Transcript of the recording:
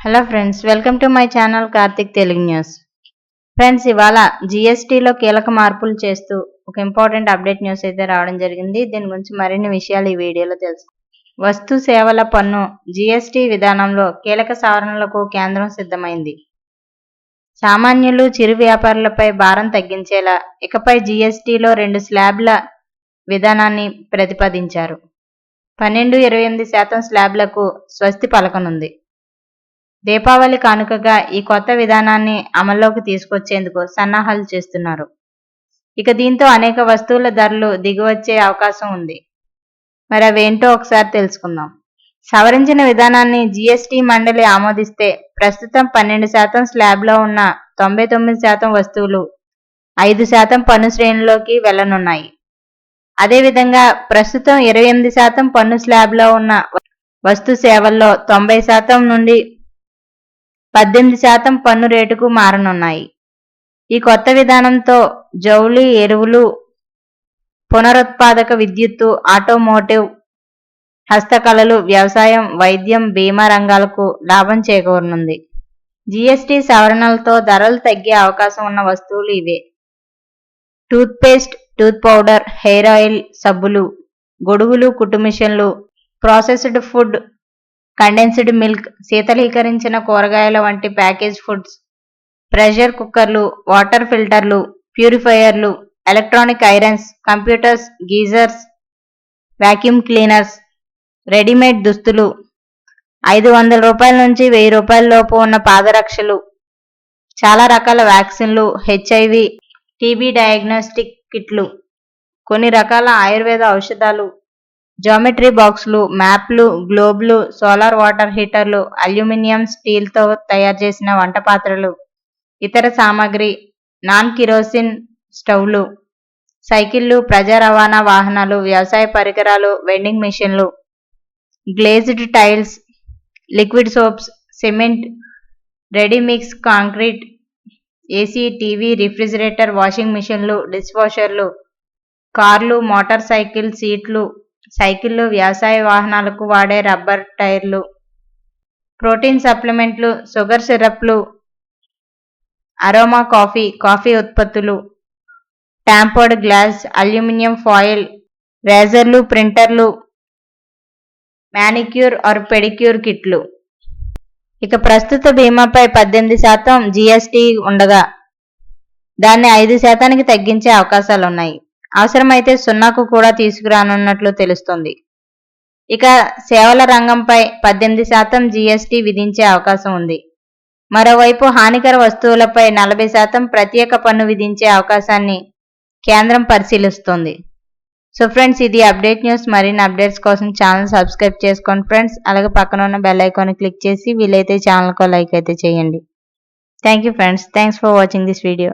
Hello friends, welcome to my channel Karthik Telugu news. Friends, ఇవాళ జిఎస్టీలో కీలక మార్పులు చేస్తూ ఒక ఇంపార్టెంట్ అప్డేట్ న్యూస్ అయితే రావడం జరిగింది. దీని గురించి మరిన్ని విషయాలు ఈ వీడియోలో తెలుసుకుందాం. వస్తు సేవల పన్ను జిఎస్టీ విధానంలో కీలక సవరణలకు కేంద్రం సిద్ధమైంది. సామాన్యులు, చిరు వ్యాపారులపై భారం తగ్గించేలా ఇకపై జిఎస్టీలో 2 స్లాబ్ల విధానాన్ని ప్రతిపాదించారు. 12-28% స్లాబ్లకు స్వస్తి పలకనుంది. దీపావళి కానుకగా ఈ కొత్త విధానాన్ని అమల్లోకి తీసుకొచ్చేందుకు సన్నాహాలు చేస్తున్నారు. ఇక దీంతో అనేక వస్తువుల ధరలు దిగివచ్చే అవకాశం ఉంది. మరి అవేంటో ఒకసారి తెలుసుకుందాం. సవరించిన విధానాన్ని జిఎస్టీ మండలి ఆమోదిస్తే ప్రస్తుతం 12% స్లాబ్లో ఉన్న 99% వస్తువులు 5% పన్ను శ్రేణిలోకి వెళ్లనున్నాయి. అదేవిధంగా ప్రస్తుతం 28% పన్ను స్లాబ్లో ఉన్న వస్తు సేవల్లో 90% నుండి 18% పన్ను రేటుకు మారనున్నాయి. ఈ కొత్త విధానంతో జౌళి, ఎరువులు, పునరుత్పాదక విద్యుత్తు, ఆటోమోటివ్, హస్తకళలు, వ్యవసాయం, వైద్యం, బీమా రంగాలకు లాభం చేకూరనుంది. జిఎస్టీ సవరణలతో ధరలు తగ్గే అవకాశం ఉన్న వస్తువులు ఇవే: toothpaste, tooth powder, hair oil, సబ్బులు, గొడుగులు, కుట్టు మిషన్లు, ప్రాసెస్డ్ ఫుడ్, కండెన్స్డ్ మిల్క్, శీతలీకరించిన కూరగాయల వంటి ప్యాకేజ్ ఫుడ్స్, ప్రెషర్ కుక్కర్లు, వాటర్ ఫిల్టర్లు, ప్యూరిఫైయర్లు, electronic irons, computers, geysers, vacuum cleaners, readymade దుస్తులు, 500 రూపాయల నుంచి 1000 రూపాయల లోపు ఉన్న పాదరక్షలు, చాలా రకాల వ్యాక్సిన్లు, హెచ్ఐవి, టీబీ డయాగ్నోస్టిక్ కిట్లు, కొన్ని రకాల ఆయుర్వేద ఔషధాలు, జామెట్రీ బాక్సులు, మ్యాప్లు, గ్లోబ్లు, సోలార్ వాటర్ హీటర్లు, అల్యూమినియం, స్టీల్తో తయారు చేసిన వంట పాత్రలు, ఇతర సామాగ్రి, నాన్ కిరోసిన్ స్టవ్లు, సైకిళ్లు, ప్రజా రవాణా వాహనాలు, వ్యవసాయ పరికరాలు, వెండింగ్ మెషిన్లు, glazed tiles, liquid soaps, cement, ready mix concrete, AC, TV, refrigerator, washing మిషన్లు, డిష్ వాషర్లు, కార్లు, మోటార్ సైకిల్ సీట్లు, సైకిళ్లు, వ్యవసాయ వాహనాలకు వాడే రబ్బర్ టైర్లు, ప్రోటీన్ సప్లిమెంట్లు, షుగర్ సిరప్లు, అరోమా కాఫీ, కాఫీ ఉత్పత్తులు, టాంపర్డ్ గ్లాస్, అల్యూమినియం ఫాయిల్, రేజర్లు, ప్రింటర్లు, మ్యానిక్యూర్ ఆర్ పెడిక్యూర్ కిట్లు. ఇక ప్రస్తుత బీమాపై 18% జిఎస్టీ ఉండగా దాన్ని 5%కి తగ్గించే అవకాశాలున్నాయి. అవసరమైతే 0కు కూడా తీసుకురానున్నట్లు తెలుస్తోంది. ఇక సేవల రంగంపై 18% జిఎస్టీ విధించే అవకాశం ఉంది. మరోవైపు హానికర వస్తువులపై 40% ప్రత్యేక పన్ను విధించే అవకాశాన్ని కేంద్రం పరిశీలిస్తోంది. సో ఫ్రెండ్స్, ఇది అప్డేట్ న్యూస్. మరిన్ని అప్డేట్స్ కోసం ఛానల్ సబ్స్క్రైబ్ చేసుకోండి ఫ్రెండ్స్. అలాగే పక్కన ఉన్న బెల్ ఐకాన్ క్లిక్ చేసి వీలైతే ఛానల్కు లైక్ అయితే చేయండి. Thank you friends. Thanks for watching this video.